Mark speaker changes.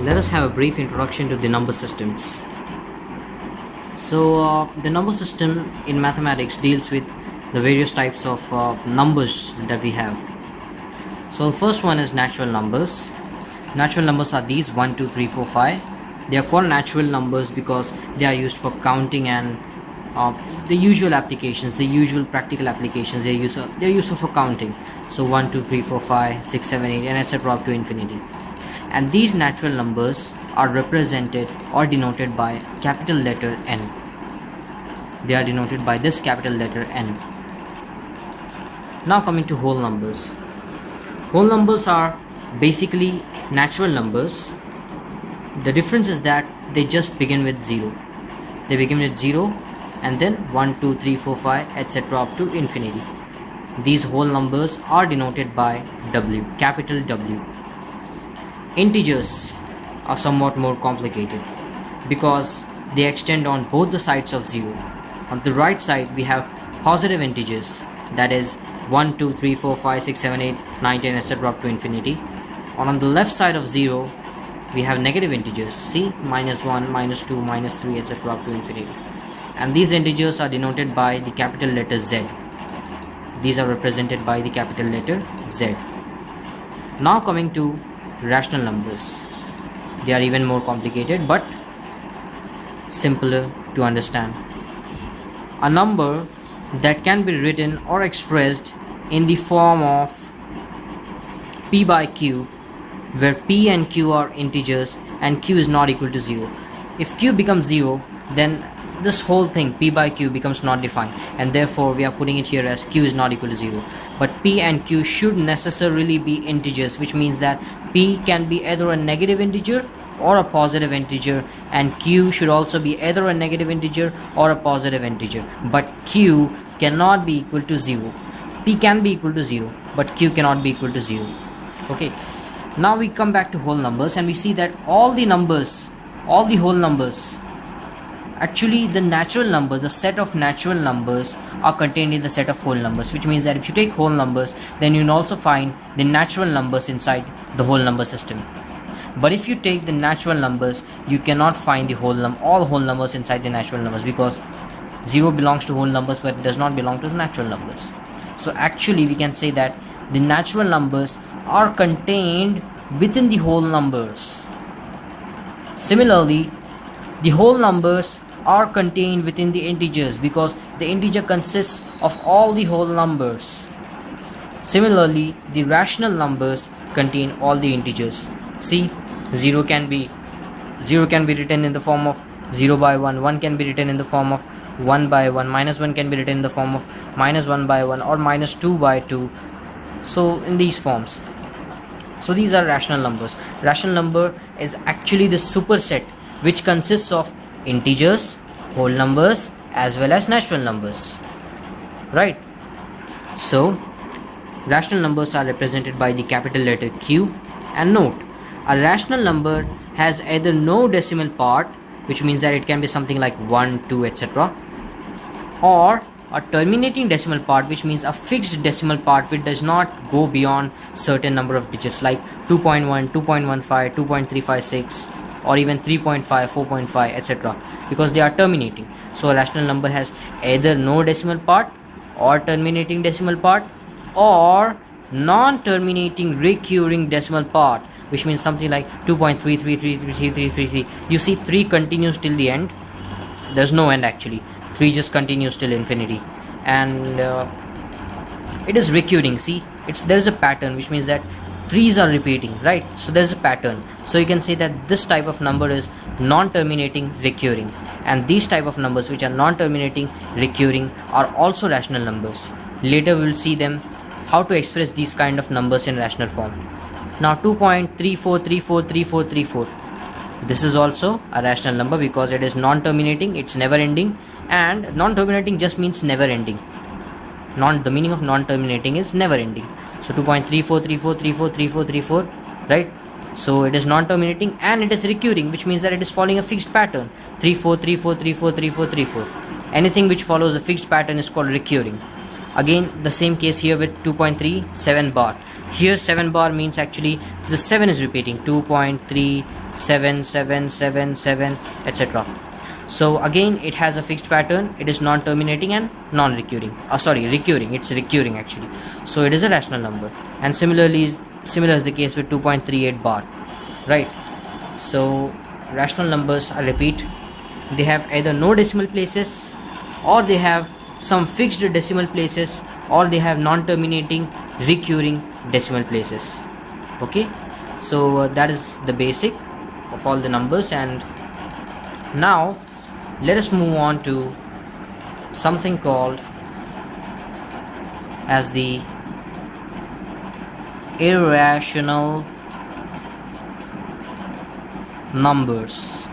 Speaker 1: Let us have a brief introduction to the number systems. So, the number system in mathematics deals with the various types of numbers that we have. So, the first one is natural numbers. Natural numbers are these 1, 2, 3, 4, 5. They are called natural numbers because they are used for counting and the usual applications, the usual practical applications. They're useful for counting. So 1, 2, 3, 4, 5, 6, 7, 8, and etc. up to infinity. And these natural numbers are represented or denoted by capital letter N. They are denoted by this capital letter N. Now coming to whole numbers. Whole numbers are basically natural numbers. The difference is that they just begin with 0. They begin with 0 and then 1, 2, 3, 4, 5, etc. up to infinity. These whole numbers are denoted by W, capital W. Integers are somewhat more complicated because they extend on both the sides of 0. On the right side we have positive integers, that is 1, 2, 3, 4, 5, 6, 7, 8, 9, 10, etc. up to infinity. On the left side of 0 we have negative integers, see, -1, -2, -3, etc. up to infinity. And these integers are denoted by the capital letter Z. These are represented by the capital letter Z. Now coming to rational numbers. They are even more complicated but simpler to understand. A number that can be written or expressed in the form of P by Q, where P and Q are integers and Q is not equal to 0. If Q becomes 0, then this whole thing P by Q becomes not defined, and therefore we are putting it here as Q is not equal to 0. But P and Q should necessarily be integers, which means that P can be either a negative integer or a positive integer, and Q should also be either a negative integer or a positive integer. But Q cannot be equal to 0. P can be equal to 0, but Q cannot be equal to 0. Okay. Now we come back to whole numbers and we see that all the whole numbers, actually the natural number, the set of natural numbers are contained in the set of whole numbers, which means that if you take whole numbers, then you will also find the natural numbers inside the whole number system. But if you take the natural numbers, you cannot find all whole numbers inside the natural numbers, because 0 belongs to whole numbers but it does not belong to the natural numbers. So actually we can say that the natural numbers are contained within the whole numbers. Similarly, the whole numbers are contained within the integers because the integer consists of all the whole numbers. Similarly, the rational numbers contain all the integers. See, 0 can be written in the form of 0 by 1, 1 can be written in the form of 1 by 1, -1 can be written in the form of -1 by 1 or -2 by 2. So in these forms. So these are rational numbers. Rational number is actually the superset which consists of integers, whole numbers, as well as natural numbers. Right? So rational numbers are represented by the capital letter Q. And note, a rational number has either no decimal part, which means that it can be something like 1, 2, etc., or a terminating decimal part, which means a fixed decimal part which does not go beyond certain number of digits, like 2.1, 2.15, 2.356, or even 3.5, 4.5, etc., because they are terminating. So a rational number has either no decimal part or terminating decimal part or non-terminating recurring decimal part, which means something like 2.33333333. You see 3 continues till the end. There's no end actually. 3 just continues till infinity, and it is recurring. See, there's a pattern, which means that 3's are repeating, right? So there's a pattern. So you can say that this type of number is non-terminating recurring, and these type of numbers which are non-terminating recurring are also rational numbers. Later we will see them how to express these kind of numbers in rational form. Now 2.34343434, this is also a rational number because it is non-terminating, it's never ending, and non-terminating just means never ending. The meaning of non-terminating is never ending. So 2.3434343434, right? So it is non-terminating and it is recurring, which means that it is following a fixed pattern, 3434343434. Anything which follows a fixed pattern is called recurring. Again, the same case here with 2.37 bar. Here 7 bar means actually the 7 is repeating, 2.37 7 7 7 7, etc. So again it has a fixed pattern, it is non-terminating and non-recurring, recurring, it's recurring actually, so it is a rational number. And similar is the case with 2.38 bar, right? So rational numbers, I repeat, they have either no decimal places, or they have some fixed decimal places, or they have non-terminating recurring decimal places. Okay, so that is the basic of all the numbers. And now let us move on to something called as the irrational numbers.